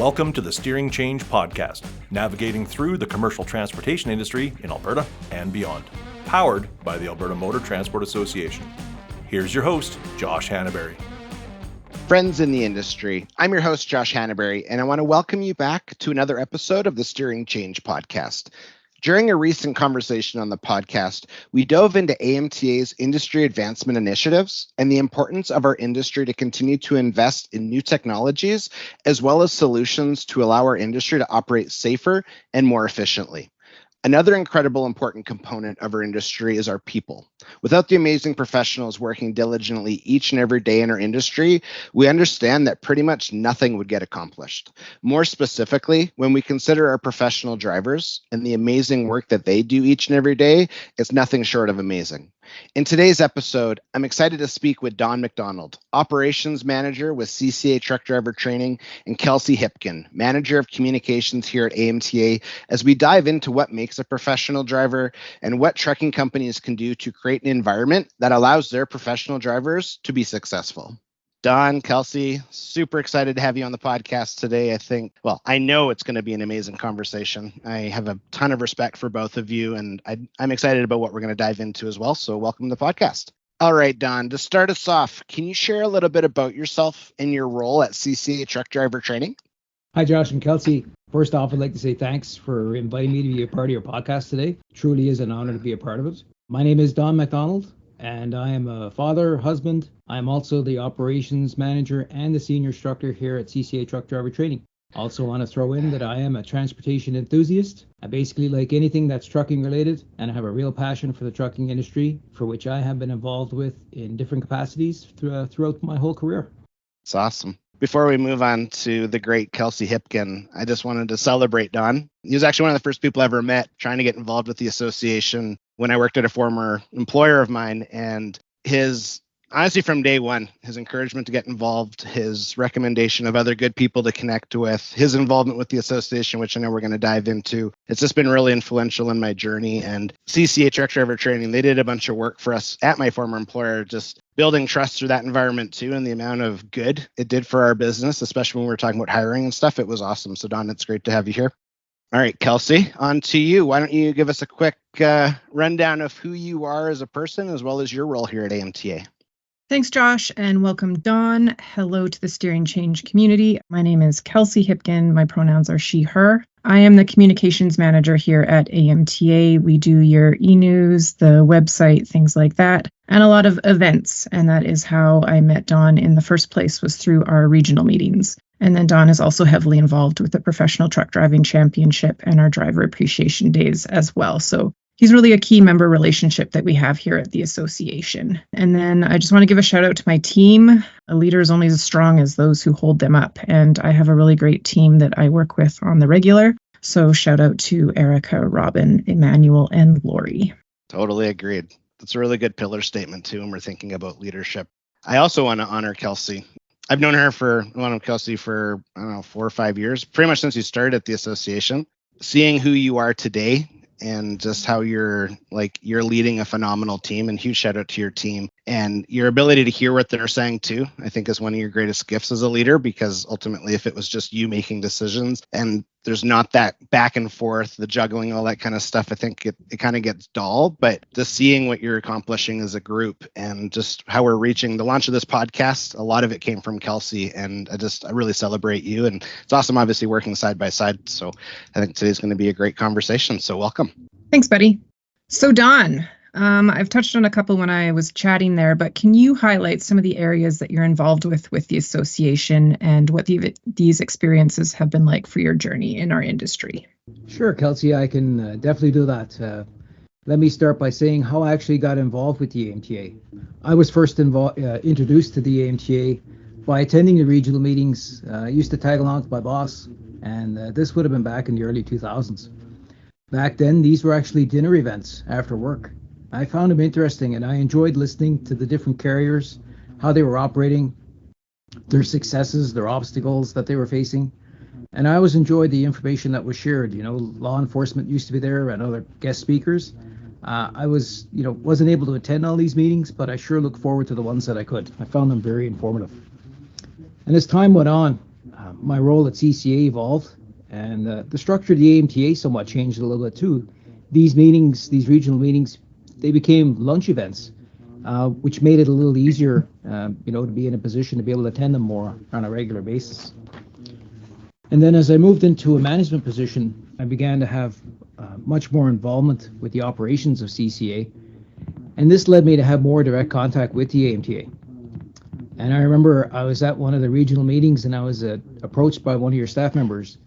Welcome to the Steering Change Podcast, navigating through the commercial transportation industry in Alberta and beyond. Powered by the Alberta Motor Transport Association. Here's your host, Josh Hannaberry. Friends in the industry, I'm your host, Josh Hannaberry, and I want to welcome you back to another episode of the Steering Change Podcast. During a recent conversation on the podcast, we dove into AMTA's industry advancement initiatives and the importance of our industry to continue to invest in new technologies, as well as solutions to allow our industry to operate safer and more efficiently. Another incredible important component of our industry is our people. Without the amazing professionals working diligently each and every day in our industry, we understand that pretty much nothing would get accomplished. More specifically, when we consider our professional drivers and the amazing work that they do each and every day, it's nothing short of amazing. In today's episode, I'm excited to speak with Don MacDonald, Operations Manager with CCA Truck Driver Training, and Kelsey Hipkin, Manager of Communications here at AMTA, as we dive into what makes a professional driver and what trucking companies can do to create an environment that allows their professional drivers to be successful. Don, Kelsey, super excited to have you on the podcast today. I know it's going to be an amazing conversation. I have a ton of respect for both of you, and I'm excited about what we're going to dive into as well. So welcome to the podcast. All right, Don, to start us off, can you share a little bit about yourself and your role at CCA Truck Driver Training? Hi, Josh and Kelsey. First off, I'd like to say thanks for inviting me to be a part of your podcast today. Truly is an honor to be a part of it. My name is Don MacDonald, and I am a father, husband. I am also the operations manager and the senior instructor here at CCA Truck Driver Training. Also want to throw in that I am a transportation enthusiast. I basically like anything that's trucking related, and I have a real passion for the trucking industry, for which I have been involved with in different capacities throughout my whole career. It's awesome. Before we move on to the great Kelsey Hipkin, I just wanted to celebrate Don. He was actually one of the first people I ever met trying to get involved with the association when I worked at a former employer of mine, and honestly, from day one, his encouragement to get involved, his recommendation of other good people to connect with, his involvement with the association, which I know we're going to dive into. It's just been really influential in my journey. And CCA Truck Driver Training, they did a bunch of work for us at my former employer, just building trust through that environment too, and the amount of good it did for our business, especially when we were talking about hiring and stuff. It was awesome. So Don, it's great to have you here. All right, Kelsey, on to you. Why don't you give us a quick rundown of who you are as a person, as well as your role here at AMTA? Thanks, Josh, and welcome, Don. Hello to the Steering Change community. My name is Kelsey Hipkin. My pronouns are she, her. I am the Communications Manager here at AMTA. We do your e-news, the website, things like that, and a lot of events. And that is how I met Don in the first place, was through our regional meetings. And then Don is also heavily involved with the Professional Truck Driving Championship and our Driver Appreciation Days as well. So he's really a key member relationship that we have here at the association. And then I just want to give a shout out to my team. A leader is only as strong as those who hold them up. And I have a really great team that I work with on the regular. So shout out to Erica, Robin, Emmanuel, and Lori. Totally agreed. That's a really good pillar statement too when we're thinking about leadership. I also want to honor Kelsey. I've known Kelsey for, 4 or 5 years, pretty much since you started at the association. Seeing who you are today and just how you're leading a phenomenal team, and huge shout out to your team, and your ability to hear what they're saying too, I think is one of your greatest gifts as a leader, because ultimately if it was just you making decisions and there's not that back and forth, the juggling, all that kind of stuff, I think it kind of gets dull. But just seeing what you're accomplishing as a group and just how we're reaching the launch of this podcast, a lot of it came from Kelsey, and I really celebrate you. And it's awesome, obviously, working side by side. So I think today's going to be a great conversation. So welcome. Thanks, buddy. So Don, I've touched on a couple when I was chatting there, but can you highlight some of the areas that you're involved with the association and what these experiences have been like for your journey in our industry? Sure, Kelsey, I can definitely do that. Let me start by saying how I actually got involved with the AMTA. I was first introduced to the AMTA by attending the regional meetings. I used to tag along with my boss, and this would have been back in the early 2000s. Back then, these were actually dinner events after work. I found them interesting, and I enjoyed listening to the different carriers, how they were operating, their successes, their obstacles that they were facing. And I always enjoyed the information that was shared. Law enforcement used to be there and other guest speakers. I wasn't able to attend all these meetings, but I sure look forward to the ones that I could. I found them very informative. And as time went on, my role at CCA evolved, and the structure of the AMTA somewhat changed a little bit too. These meetings, these regional meetings, they became lunch events, which made it a little easier, to be in a position to be able to attend them more on a regular basis. And then as I moved into a management position, I began to have much more involvement with the operations of CCA. And this led me to have more direct contact with the AMTA. And I remember I was at one of the regional meetings and I was approached by one of your staff members.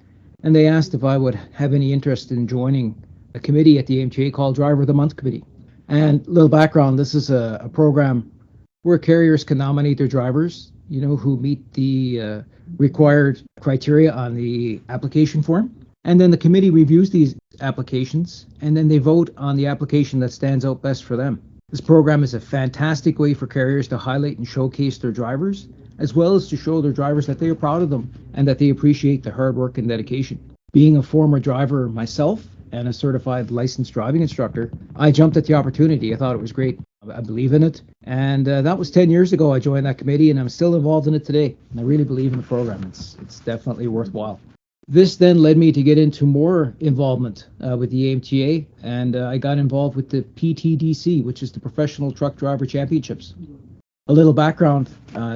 And they asked if I would have any interest in joining a committee at the AMTA called Driver of the Month Committee. And a little background, this is a program where carriers can nominate their drivers, who meet the required criteria on the application form. And then the committee reviews these applications, and then they vote on the application that stands out best for them. This program is a fantastic way for carriers to highlight and showcase their drivers, as well as to show their drivers that they are proud of them and that they appreciate the hard work and dedication. Being a former driver myself and a certified licensed driving instructor, I jumped at the opportunity. I thought it was great. I believe in it. And that was 10 years ago I joined that committee, and I'm still involved in it today. And I really believe in the program. It's definitely worthwhile. This then led me to get into more involvement with the AMTA, and I got involved with the PTDC, which is the Professional Truck Driver Championships. A little background,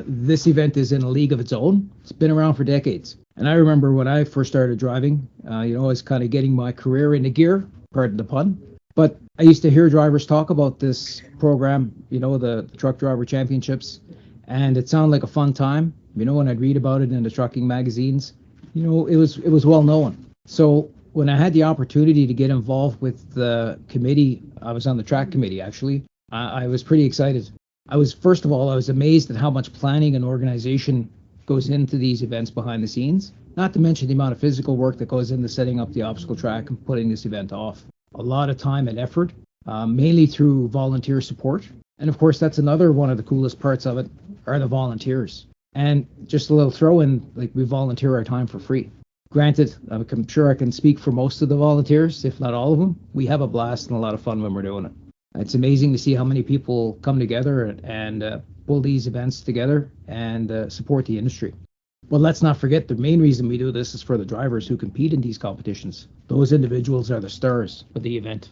this event is in a league of its own. It's been around for decades. And I remember when I first started driving, I was kind of getting my career into gear, pardon the pun. But I used to hear drivers talk about this program, the Truck Driver Championships, and it sounded like a fun time. When I'd read about it in the trucking magazines, it was well known. So when I had the opportunity to get involved with the committee, I was on the track committee actually, I was pretty excited. I was amazed at how much planning and organization goes into these events behind the scenes, not to mention the amount of physical work that goes into setting up the obstacle track and putting this event off. A lot of time and effort, mainly through volunteer support. And of course, that's another one of the coolest parts of it, are the volunteers. And just a little throw in, we volunteer our time for free. Granted, I'm sure I can speak for most of the volunteers, if not all of them. We have a blast and a lot of fun when we're doing it. It's amazing to see how many people come together and pull these events together and support the industry. Well, let's not forget the main reason we do this is for the drivers who compete in these competitions. Those individuals are the stars of the event,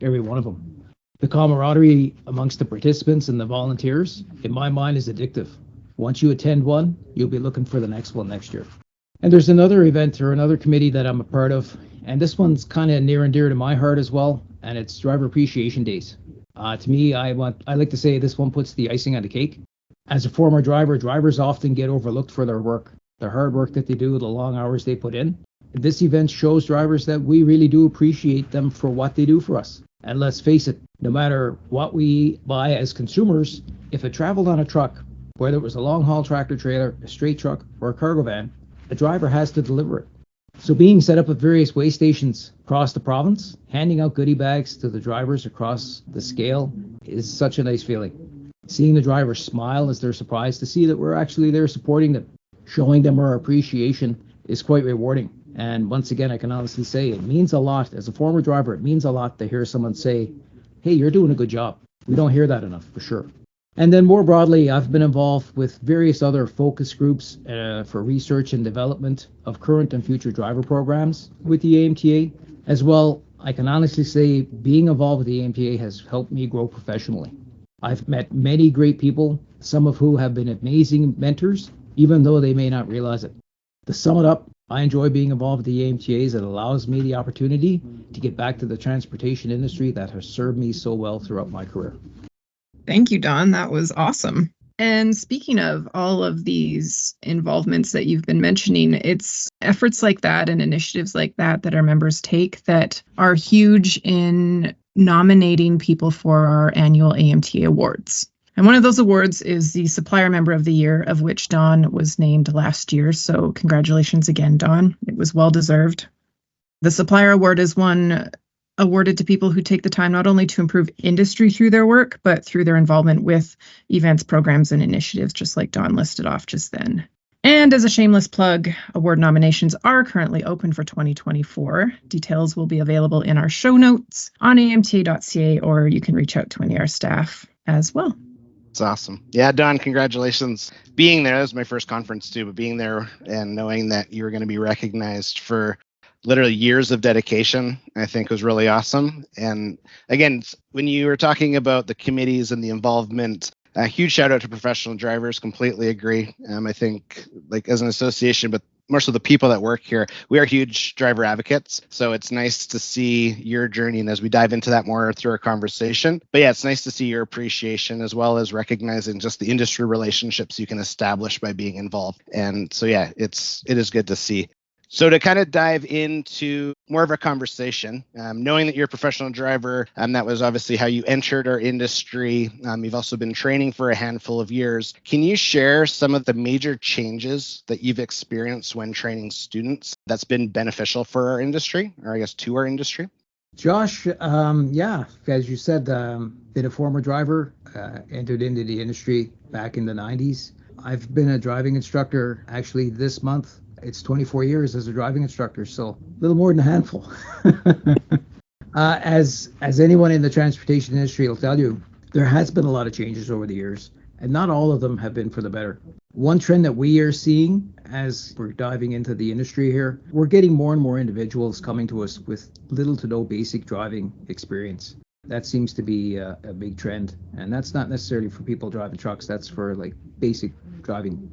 every one of them. The camaraderie amongst the participants and the volunteers, in my mind, is addictive. Once you attend one, you'll be looking for the next one next year. And there's another event or another committee that I'm a part of, and this one's kind of near and dear to my heart as well, and it's Driver Appreciation Days. To me, I like to say this one puts the icing on the cake. As a former driver, drivers often get overlooked for their work, the hard work that they do, the long hours they put in. This event shows drivers that we really do appreciate them for what they do for us. And let's face it, no matter what we buy as consumers, if it traveled on a truck, whether it was a long-haul tractor trailer, a straight truck, or a cargo van, the driver has to deliver it. So being set up at various weigh stations across the province, handing out goodie bags to the drivers across the scale is such a nice feeling. Seeing the drivers smile as they're surprised to see that we're actually there supporting them, showing them our appreciation is quite rewarding. And once again, I can honestly say it means a lot. As a former driver, it means a lot to hear someone say, hey, you're doing a good job. We don't hear that enough, for sure. And then more broadly, I've been involved with various other focus groups for research and development of current and future driver programs with the AMTA. As well, I can honestly say being involved with the AMTA has helped me grow professionally. I've met many great people, some of who have been amazing mentors, even though they may not realize it. To sum it up, I enjoy being involved with the AMTA as it allows me the opportunity to get back to the transportation industry that has served me so well throughout my career. Thank you, Don. That was awesome. And speaking of all of these involvements that you've been mentioning, it's efforts like that and initiatives like that that our members take that are huge in nominating people for our annual AMTA awards. And one of those awards is the Supplier Member of the Year, of which Don was named last year. So congratulations again, Don. It was well deserved. The Supplier Award is one awarded to people who take the time not only to improve industry through their work, but through their involvement with events, programs, and initiatives, just like Don listed off just then. And as a shameless plug, award nominations are currently open for 2024. Details will be available in our show notes on amta.ca, or you can reach out to any of our staff as well. It's awesome. Yeah, Don, congratulations. Being there, that was my first conference too, but being there and knowing that you were going to be recognized for literally years of dedication, I think was really awesome. And again, when you were talking about the committees and the involvement, a huge shout out to professional drivers, completely agree. I think like as an association, but more so the people that work here, we are huge driver advocates. So it's nice to see your journey. And as we dive into that more through our conversation, but yeah, it's nice to see your appreciation as well as recognizing just the industry relationships you can establish by being involved. And so, yeah, it is good to see. So to kind of dive into more of a conversation, knowing that you're a professional driver, that was obviously how you entered our industry. You've also been training for a handful of years. Can you share some of the major changes that you've experienced when training students that's been beneficial for our industry, or I guess to our industry? Josh, yeah, as you said, been a former driver, entered into the industry back in the 90s. I've been a driving instructor actually this month. It's 24 years as a driving instructor, so a little more than a handful. As anyone in the transportation industry will tell you, there has been a lot of changes over the years, and not all of them have been for the better. One trend that we are seeing as we're diving into the industry here, we're getting more and more individuals coming to us with little to no basic driving experience. That seems to be a big trend, and that's not necessarily for people driving trucks. That's for like basic driving,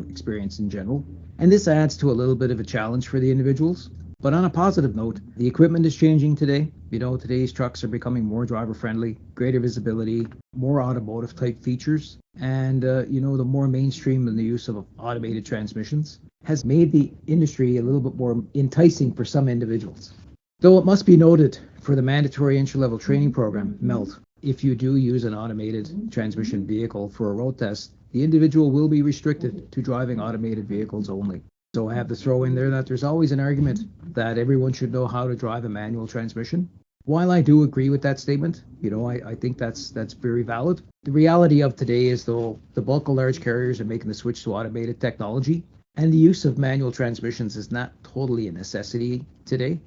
experience in general. And this adds to a little bit of a challenge for the individuals. But on a positive note, the equipment is changing today. Today's trucks are becoming more driver friendly, greater visibility, more automotive type features. And, the more mainstream in the use of automated transmissions has made the industry a little bit more enticing for some individuals. Though it must be noted for the mandatory entry-level training program, MELT, if you do use an automated transmission vehicle for a road test, the individual will be restricted to driving automated vehicles only. So I have to throw in there that there's always an argument that everyone should know how to drive a manual transmission. While I do agree with that statement, I think that's very valid. The reality of today is, though, the bulk of large carriers are making the switch to automated technology, and the use of manual transmissions is not totally a necessity today.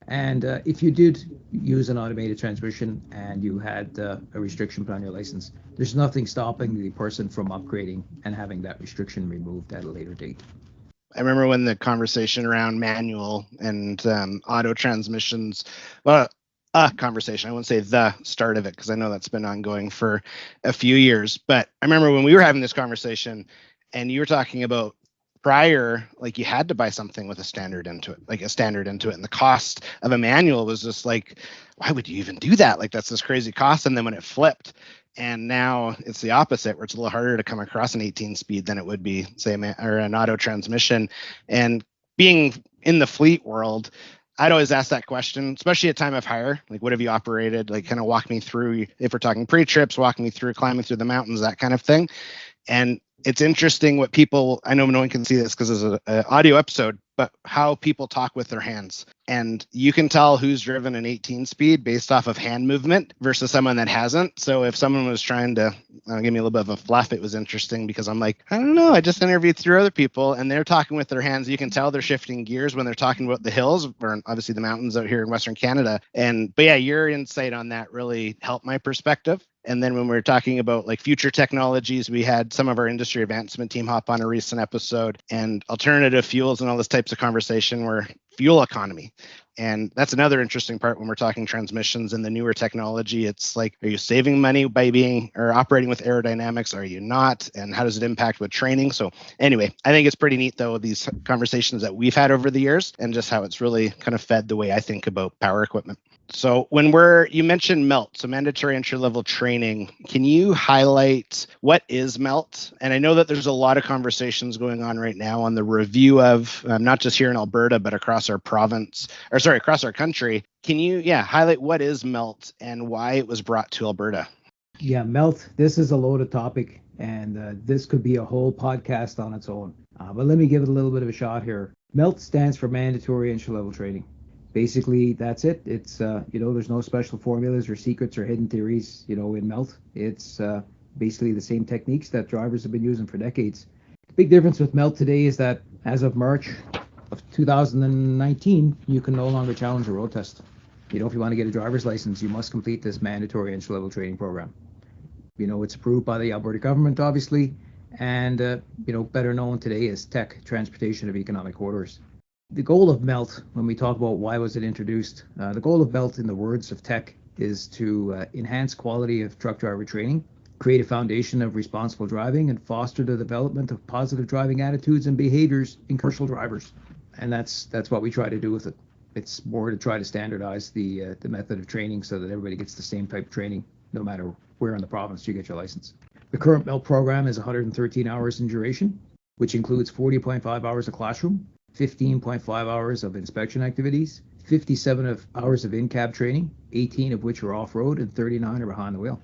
And if you did use an automated transmission and you had a restriction put on your license, there's nothing stopping the person from upgrading and having that restriction removed at a later date. I remember when the conversation around manual and auto transmissions, well, a conversation, I wouldn't say the start of it, because I know that's been ongoing for a few years. But I remember when we were having this conversation and you were talking about prior, like you had to buy something with a standard into it, and the cost of a manual was just like, why would you even do that? Like, that's this crazy cost. And then when it flipped, and now it's the opposite, where it's a little harder to come across an 18 speed than it would be, say, or an auto transmission. And being in the fleet world, I'd always ask that question, especially at time of hire, like, what have you operated? Like, kind of walk me through, if we're talking pre-trips, walk me through climbing through the mountains, that kind of thing. And it's interesting what people, I know no one can see this because it's an audio episode, but how people talk with their hands. And you can tell who's driven an 18 speed based off of hand movement versus someone that hasn't. So if someone was trying to give me a little bit of a fluff, it was interesting because I'm like, I don't know, I just interviewed through other people and they're talking with their hands. You can tell they're shifting gears when they're talking about the hills, or obviously the mountains out here in Western Canada. But yeah, your insight on that really helped my perspective. And then when we were talking about like future technologies, we had some of our industry advancement team hop on a recent episode, and alternative fuels and all this types of conversation were fuel economy. And that's another interesting part when we're talking transmissions and the newer technology. It's like, are you saving money by being or operating with aerodynamics? Are you not? And how does it impact with training? So anyway, I think it's pretty neat, though, these conversations that we've had over the years and just how it's really kind of fed the way I think about power equipment. So when you mentioned MELT, so mandatory entry-level training, can you highlight what is MELT? And I know that there's a lot of conversations going on right now on the review of, not just here in Alberta, but across our across our country. Can you, highlight what is MELT and why it was brought to Alberta? Yeah, MELT, this is a loaded topic, and this could be a whole podcast on its own. But let me give it a little bit of a shot here. MELT stands for mandatory entry-level training. Basically, that's it. It's, there's no special formulas or secrets or hidden theories, in MELT. It's basically the same techniques that drivers have been using for decades. The big difference with MELT today is that as of March of 2019, you can no longer challenge a road test. If you want to get a driver's license, you must complete this mandatory entry-level training program. It's approved by the Alberta government, obviously, and better known today as TEC, Transportation of Economic Corridors. The goal of MELT, when we talk about why was it introduced, the goal of MELT, in the words of TEC, is to enhance quality of truck driver training, create a foundation of responsible driving, and foster the development of positive driving attitudes and behaviors in commercial drivers. And that's what we try to do with it. It's more to try to standardize the method of training so that everybody gets the same type of training, no matter where in the province you get your license. The current MELT program is 113 hours in duration, which includes 40.5 hours of classroom, 15.5 hours of inspection activities, 57 hours of in-cab training, 18 of which are off-road, and 39 are behind the wheel.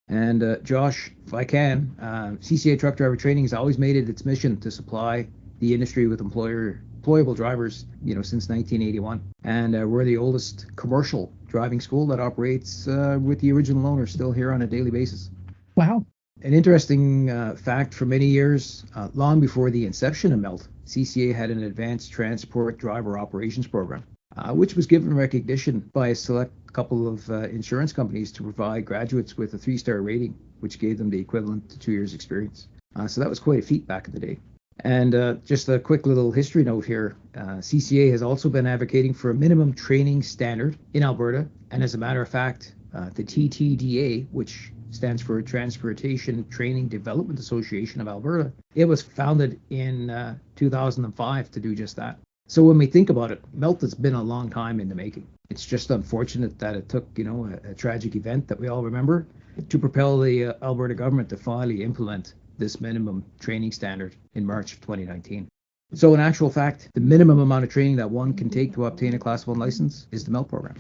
And Josh, if I can, CCA Truck Driver Training has always made it its mission to supply the industry with employable drivers, since 1981. And we're the oldest commercial driving school that operates with the original owner still here on a daily basis. Wow. An interesting fact, for many years, long before the inception of MELT, CCA had an advanced transport driver operations program, which was given recognition by a select couple of insurance companies to provide graduates with a 3-star rating, which gave them the equivalent to 2 years experience. So that was quite a feat back in the day. And just a quick little history note here, CCA has also been advocating for a minimum training standard in Alberta. And as a matter of fact, the TTDA, which stands for Transportation Training Development Association of Alberta, it was founded in 2005 to do just that. So when we think about it, MELT has been a long time in the making. It's just unfortunate that it took, a tragic event that we all remember to propel the Alberta government to finally implement this minimum training standard in March of 2019. So in actual fact, the minimum amount of training that one can take to obtain a Class 1 license is the MELT program.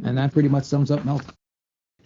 And that pretty much sums up MELT.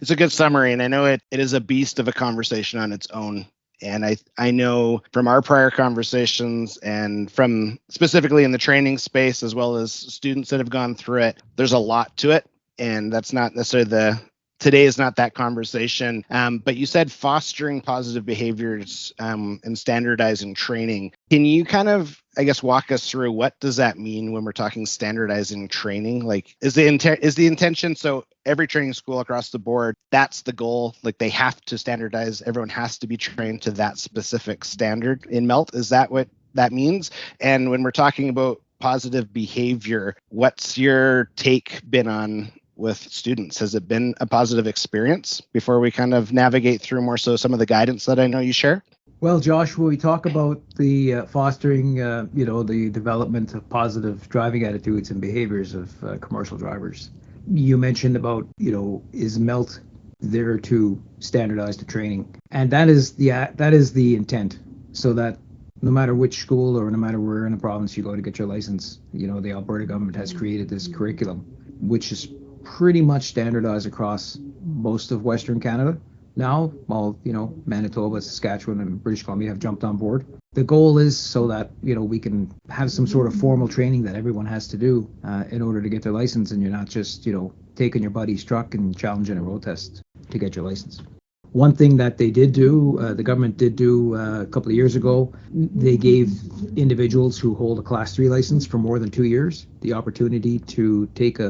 It's a good summary, and I know it is a beast of a conversation on its own. And I know from our prior conversations and from specifically in the training space, as well as students that have gone through it, there's a lot to it. And that's not necessarily today is not that conversation. But you said fostering positive behaviors and standardizing training. Can you kind of, walk us through what does that mean when we're talking standardizing training? Like, is the intention, so every training school across the board, that's the goal, like they have to standardize, everyone has to be trained to that specific standard in MELT? Is that what that means? And when we're talking about positive behavior, what's your take been on with students? Has it been a positive experience before we kind of navigate through more so some of the guidance that I know you share? Well, Josh, when we talk about the fostering, the development of positive driving attitudes and behaviors of commercial drivers, you mentioned about, is MELT there to standardize the training? And that is the intent, so that no matter which school or no matter where in the province you go to get your license, the Alberta government has created this curriculum, which is pretty much standardized across most of Western Canada. Now, while, Manitoba, Saskatchewan, and British Columbia have jumped on board. The goal is so that, we can have some sort of formal training that everyone has to do in order to get their license, and you're not just, taking your buddy's truck and challenging a road test to get your license. One thing that they did do, the government did do a couple of years ago, they gave individuals who hold a Class 3 license for more than 2 years the opportunity to take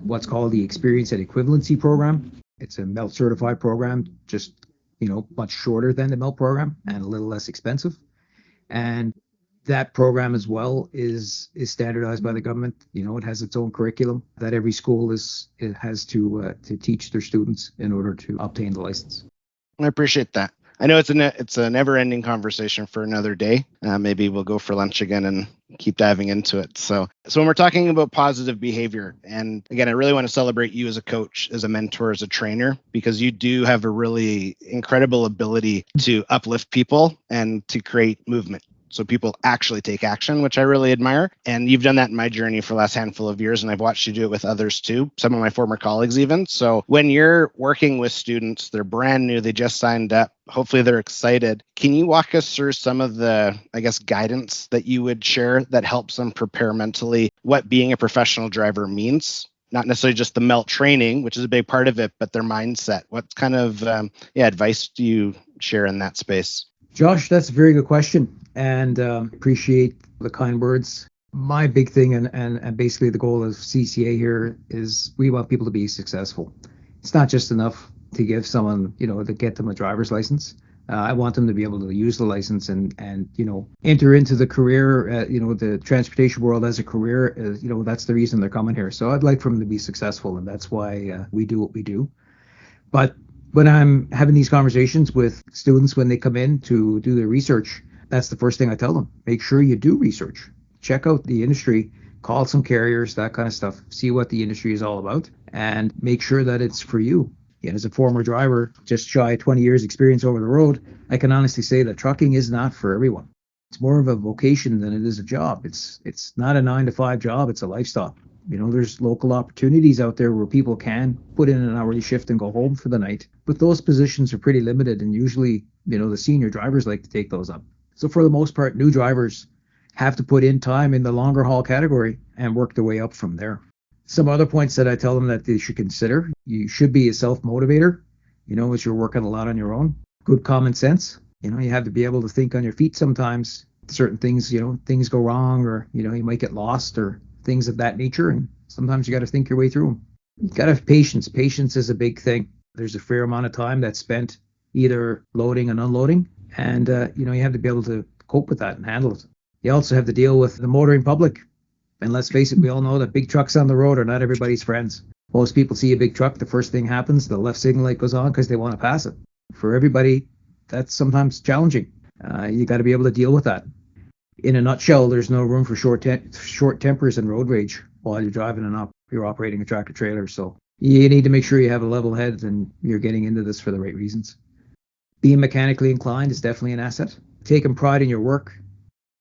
what's called the Experience and Equivalency Program. It's a MELT certified program, just, much shorter than the MELT program and a little less expensive. And that program as well is standardized by the government. It has its own curriculum that every school has to teach their students in order to obtain the license. I appreciate that. I know it's a never-ending conversation for another day. Maybe we'll go for lunch again and keep diving into it. So when we're talking about positive behavior, and again, I really want to celebrate you as a coach, as a mentor, as a trainer, because you do have a really incredible ability to uplift people and to create movement. So people actually take action, which I really admire. And you've done that in my journey for the last handful of years, and I've watched you do it with others too, some of my former colleagues even. So when you're working with students, they're brand new, they just signed up, hopefully they're excited. Can you walk us through some of the, guidance that you would share that helps them prepare mentally what being a professional driver means? Not necessarily just the MELT training, which is a big part of it, but their mindset. What kind of advice do you share in that space? Josh, that's a very good question, and appreciate the kind words. My big thing and basically the goal of CCA here is we want people to be successful. It's not just enough to give someone, to get them a driver's license. I want them to be able to use the license and enter into the career, the transportation world as a career. That's the reason they're coming here. So I'd like for them to be successful, and that's why we do what we do. But when I'm having these conversations with students when they come in to do their research, that's the first thing I tell them. Make sure you do research. Check out the industry, call some carriers, that kind of stuff. See what the industry is all about, and make sure that it's for you. And as a former driver, just shy of 20 years experience over the road, I can honestly say that trucking is not for everyone. It's more of a vocation than it is a job. It's not a 9-to-5 job, it's a lifestyle. There's local opportunities out there where people can put in an hourly shift and go home for the night. But those positions are pretty limited, and usually, the senior drivers like to take those up. So for the most part, new drivers have to put in time in the longer haul category and work their way up from there. Some other points that I tell them that they should consider: you should be a self-motivator, as you're working a lot on your own. Good common sense. You have to be able to think on your feet sometimes. Certain things, things go wrong, or, you might get lost, or things of that nature. And sometimes you got to think your way through them. You got to have patience. Patience is a big thing. There's a fair amount of time that's spent either loading and unloading. And, you have to be able to cope with that and handle it. You also have to deal with the motoring public. And let's face it, we all know that big trucks on the road are not everybody's friends. Most people see a big truck, the first thing happens, the left signal light goes on because they want to pass it. For everybody, that's sometimes challenging. You got to be able to deal with that. In a nutshell, there's no room for short tempers and road rage while you're driving and you're operating a tractor trailer. So you need to make sure you have a level head and you're getting into this for the right reasons. Being mechanically inclined is definitely an asset. Taking pride in your work,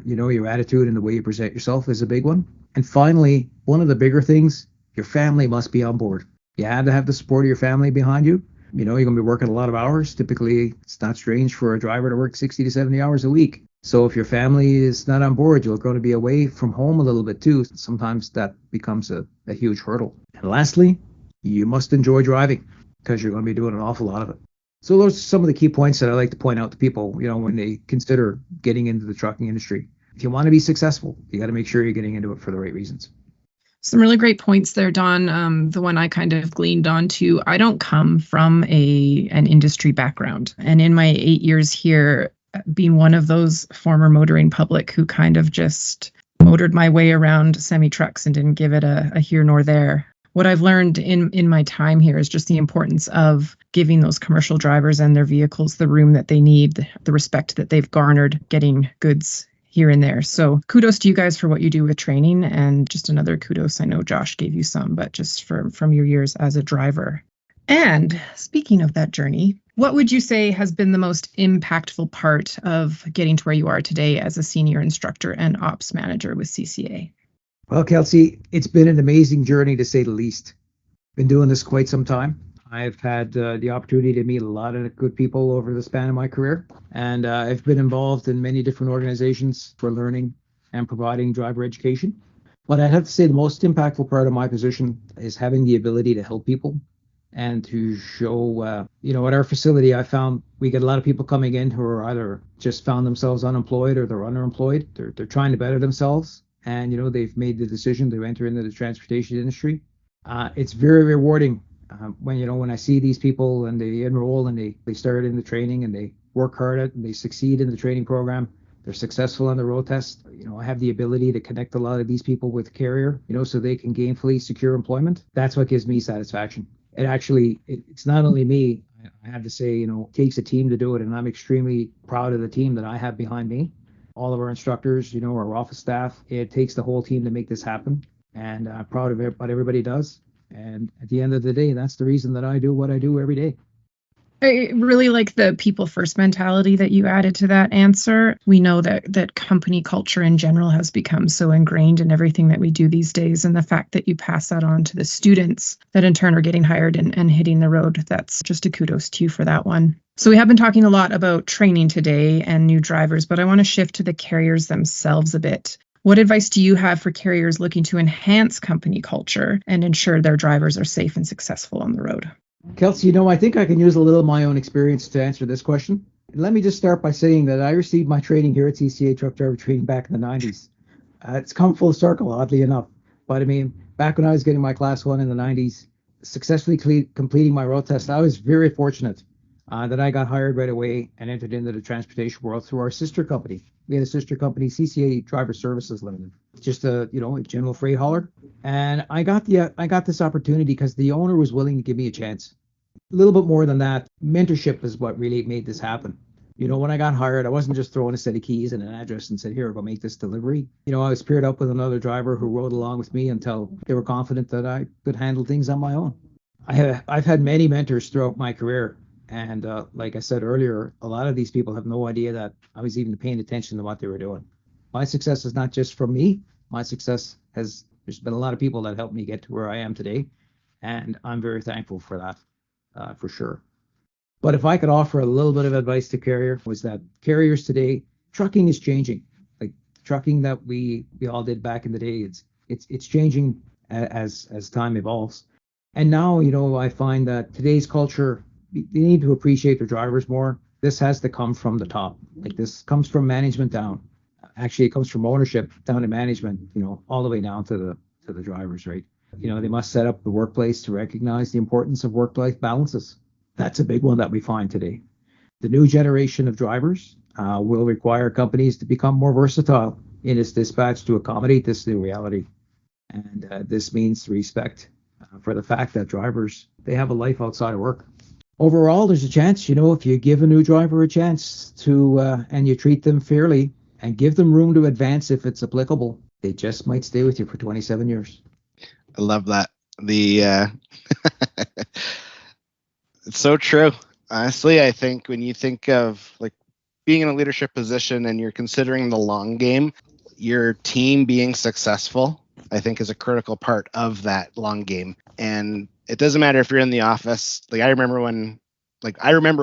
your attitude and the way you present yourself is a big one. And finally, one of the bigger things, your family must be on board. You have to have the support of your family behind you. You're going to be working a lot of hours. Typically, it's not strange for a driver to work 60 to 70 hours a week. So if your family is not on board, you're going to be away from home a little bit too. Sometimes that becomes a huge hurdle. And lastly, you must enjoy driving because you're going to be doing an awful lot of it. So those are some of the key points that I like to point out to people, when they consider getting into the trucking industry. If you want to be successful, you got to make sure you're getting into it for the right reasons. Some really great points there, Don. The one I kind of gleaned onto, I don't come from an industry background. And in my 8 years here, being one of those former motoring public who kind of just motored my way around semi-trucks and didn't give it a here nor there. What I've learned in my time here is just the importance of giving those commercial drivers and their vehicles the room that they need, the respect that they've garnered getting goods here and there. So kudos to you guys for what you do with training, and just another kudos. I know Josh gave you some, but just from your years as a driver. And speaking of that journey, what would you say has been the most impactful part of getting to where you are today as a senior instructor and ops manager with CCA? Well, Kelsey, it's been an amazing journey to say the least. Been doing this quite some time. I've had the opportunity to meet a lot of good people over the span of my career, and I've been involved in many different organizations for learning and providing driver education. But I'd have to say the most impactful part of my position is having the ability to help people and to show, at our facility, I found we get a lot of people coming in who are either just found themselves unemployed or they're underemployed. They're trying to better themselves, and, they've made the decision to enter into the transportation industry. It's very rewarding when I see these people and they enroll and they start in the training and they work hard at it and they succeed in the training program. They're successful on the road test. I have the ability to connect a lot of these people with carrier, so they can gainfully secure employment. That's what gives me satisfaction. It actually, it's not only me. I have to say, it takes a team to do it, and I'm extremely proud of the team that I have behind me. All of our instructors, our office staff. It takes the whole team to make this happen, and I'm proud of what everybody does. And at the end of the day, that's the reason that I do what I do every day. I really like the people first mentality that you added to that answer. We know that company culture in general has become so ingrained in everything that we do these days. And the fact that you pass that on to the students that in turn are getting hired and hitting the road, that's just a kudos to you for that one. So we have been talking a lot about training today and new drivers, but I want to shift to the carriers themselves a bit. What advice do you have for carriers looking to enhance company culture and ensure their drivers are safe and successful on the road? Kelsey, I think I can use a little of my own experience to answer this question. Let me just start by saying that I received my training here at CCA Truck Driver Training back in the 90s. It's come full circle, oddly enough. But back when I was getting my class 1 in the 90s, successfully completing my road test, I was very fortunate that I got hired right away and entered into the transportation world through our sister company. We had a sister company, CCA Driver Services Limited, just a general freight hauler. And I got this opportunity because the owner was willing to give me a chance. A little bit more than that, mentorship is what really made this happen. When I got hired, I wasn't just throwing a set of keys and an address and said, here, go make this delivery. I was paired up with another driver who rode along with me until they were confident that I could handle things on my own. I've had many mentors throughout my career. And like I said earlier, a lot of these people have no idea that I was even paying attention to what they were doing. My success is not just from me. There's been a lot of people that helped me get to where I am today. And I'm very thankful for that, for sure. But if I could offer a little bit of advice to was that carriers today, trucking is changing. Like trucking that we all did back in the day, it's changing as time evolves. And now, I find that today's culture, they need to appreciate their drivers more. This has to come from the top. Like this comes from management down. Actually, it comes from ownership down to management, all the way down to the drivers, right? They must set up the workplace to recognize the importance of work-life balances. That's a big one that we find today. The new generation of drivers will require companies to become more versatile in its dispatch to accommodate this new reality. And this means respect for the fact that drivers, they have a life outside of work. Overall, there's a chance, if you give a new driver a chance to, and you treat them fairly and give them room to advance if it's applicable, they just might stay with you for 27 years. I love that. It's so true. Honestly, I think when you think of like being in a leadership position and you're considering the long game, your team being successful, I think is a critical part of that long game. And it doesn't matter if you're in the office. Like I remember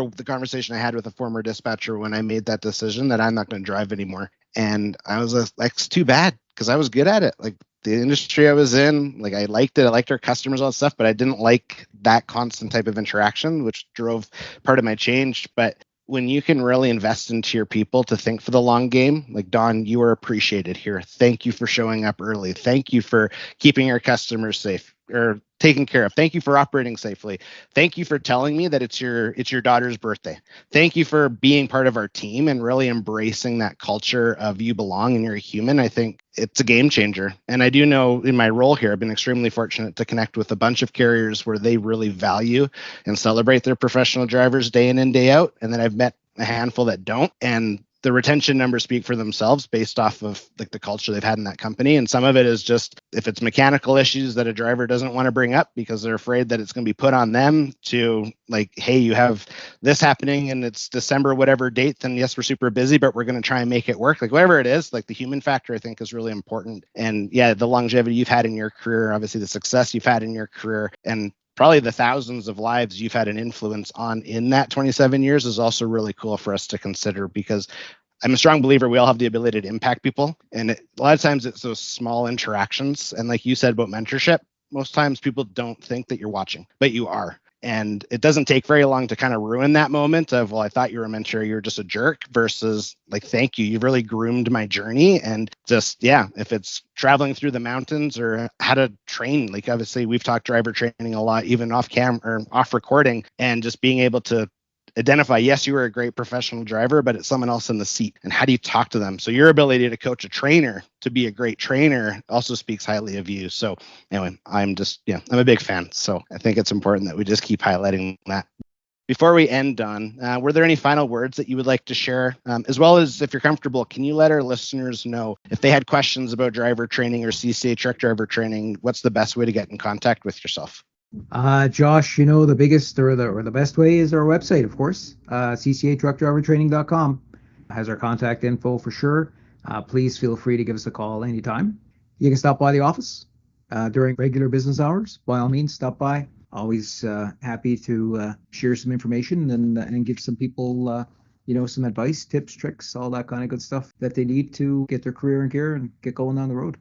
the conversation I had with a former dispatcher when I made that decision that I'm not going to drive anymore. And I was like, it's too bad because I was good at it. Like the industry I was in, like I liked it. I liked our customers, all that stuff, but I didn't like that constant type of interaction, which drove part of my change. But when you can really invest into your people to think for the long game, like Don, you are appreciated here. Thank you for showing up early. Thank you for keeping our customers safe or taken care of. Thank you for operating safely. Thank you for telling me that it's your daughter's birthday. Thank you for being part of our team and really embracing that culture of you belong and you're a human. I think it's a game changer. And I do know in my role here, I've been extremely fortunate to connect with a bunch of carriers where they really value and celebrate their professional drivers day in and day out. And then I've met a handful that don't. And the retention numbers speak for themselves based off of like the culture they've had in that company. And some of it is just if it's mechanical issues that a driver doesn't want to bring up because they're afraid that it's going to be put on them to like, hey, you have this happening and it's December, whatever date, then yes, we're super busy, but we're going to try and make it work. Like whatever it is, like the human factor, I think is really important. And yeah, the longevity you've had in your career, obviously the success you've had in your career, and probably the thousands of lives you've had an influence on in that 27 years is also really cool for us to consider because I'm a strong believer we all have the ability to impact people. And a lot of times it's those small interactions. And like you said about mentorship, most times people don't think that you're watching, but you are. And it doesn't take very long to kind of ruin that moment of, well, I thought you were a mentor, you're just a jerk versus like, thank you. You've really groomed my journey. And just, yeah, if it's traveling through the mountains or how to train, like obviously we've talked driver training a lot, even off camera or off recording, and just being able to identify, yes, you were a great professional driver, but it's someone else in the seat. And how do you talk to them? So your ability to coach a trainer to be a great trainer also speaks highly of you. So anyway, I'm a big fan. So I think it's important that we just keep highlighting that. Before we end, Don, were there any final words that you would like to share? As well as if you're comfortable, can you let our listeners know if they had questions about driver training or CCA Truck Driver Training, what's the best way to get in contact with yourself? Josh, the biggest or the best way is our website, of course. CCATruckDriverTraining.com has our contact info for sure. Please feel free to give us a call anytime. You can stop by the office during regular business hours. By all means, stop by. Always happy to share some information and give some people some advice, tips, tricks, all that kind of good stuff that they need to get their career in gear and get going on the road.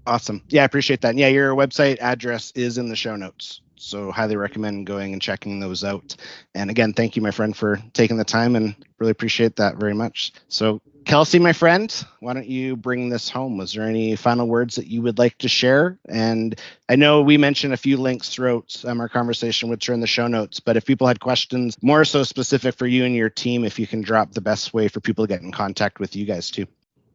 Awesome. Yeah, I appreciate that. And yeah, your website address is in the show notes. So highly recommend going and checking those out. And again, thank you, my friend, for taking the time and really appreciate that very much. So Kelsey, my friend, why don't you bring this home? Was there any final words that you would like to share? And I know we mentioned a few links throughout our conversation, which are in the show notes, but if people had questions more so specific for you and your team, if you can drop the best way for people to get in contact with you guys too.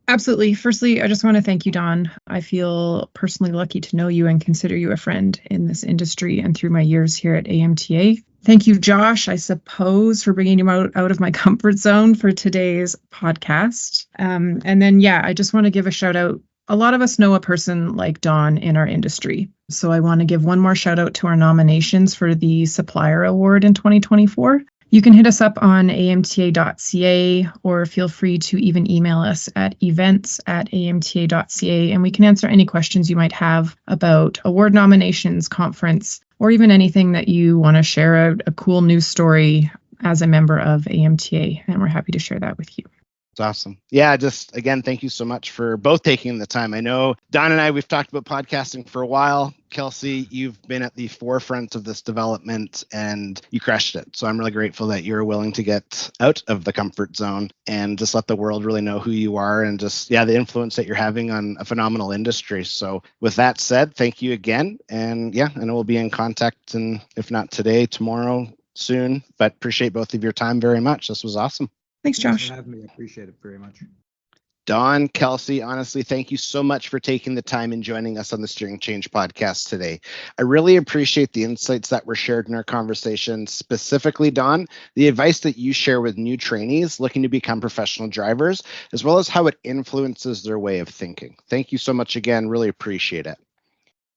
Absolutely. Firstly, I just want to thank you, Don. I feel personally lucky to know you and consider you a friend in this industry and through my years here at AMTA. Thank you, Josh, I suppose, for bringing me out of my comfort zone for today's podcast. And then, I just want to give a shout out. A lot of us know a person like Don in our industry. So I want to give one more shout out to our nominations for the Supplier Award in 2024. You can hit us up on amta.ca or feel free to even email us at events@amta.ca, and we can answer any questions you might have about award nominations, conference, or even anything that you want to share a cool news story as a member of AMTA, and we're happy to share that with you. It's awesome. Yeah, just again, thank you so much for both taking the time. I know Don and I, we've talked about podcasting for a while. Kelsey, you've been at the forefront of this development and you crushed it. So I'm really grateful that you're willing to get out of the comfort zone and just let the world really know who you are and just, the influence that you're having on a phenomenal industry. So with that said, thank you again. And I know we'll be in contact, and if not today, tomorrow, soon, but appreciate both of your time very much. This was awesome. Thanks, Josh. Thanks for having me. I appreciate it very much. Don, Kelsey, honestly, thank you so much for taking the time and joining us on the Steering Change podcast today. I really appreciate the insights that were shared in our conversation. Specifically, Don, the advice that you share with new trainees looking to become professional drivers, as well as how it influences their way of thinking. Thank you so much again. Really appreciate it.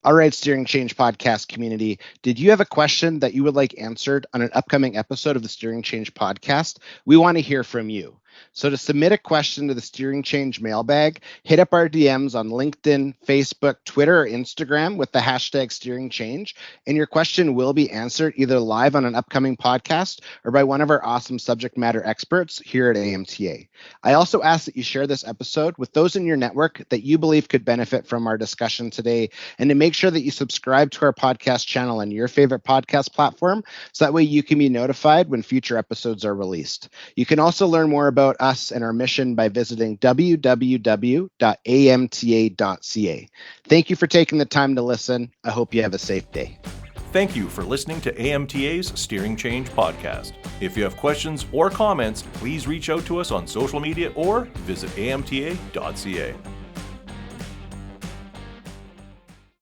All right, Steering Change podcast community, did you have a question that you would like answered on an upcoming episode of the Steering Change podcast? We want to hear from you. So to submit a question to the Steering Change Mailbag, hit up our DMs on LinkedIn, Facebook, Twitter, or Instagram with the hashtag Steering Change, and your question will be answered either live on an upcoming podcast or by one of our awesome subject matter experts here at AMTA. I also ask that you share this episode with those in your network that you believe could benefit from our discussion today, and to make sure that you subscribe to our podcast channel on your favorite podcast platform, so that way you can be notified when future episodes are released. You can also learn more about us and our mission by visiting www.amta.ca. Thank you for taking the time to listen. I hope you have a safe day. Thank you for listening to AMTA's Steering Change podcast. If you have questions or comments, please reach out to us on social media or visit amta.ca.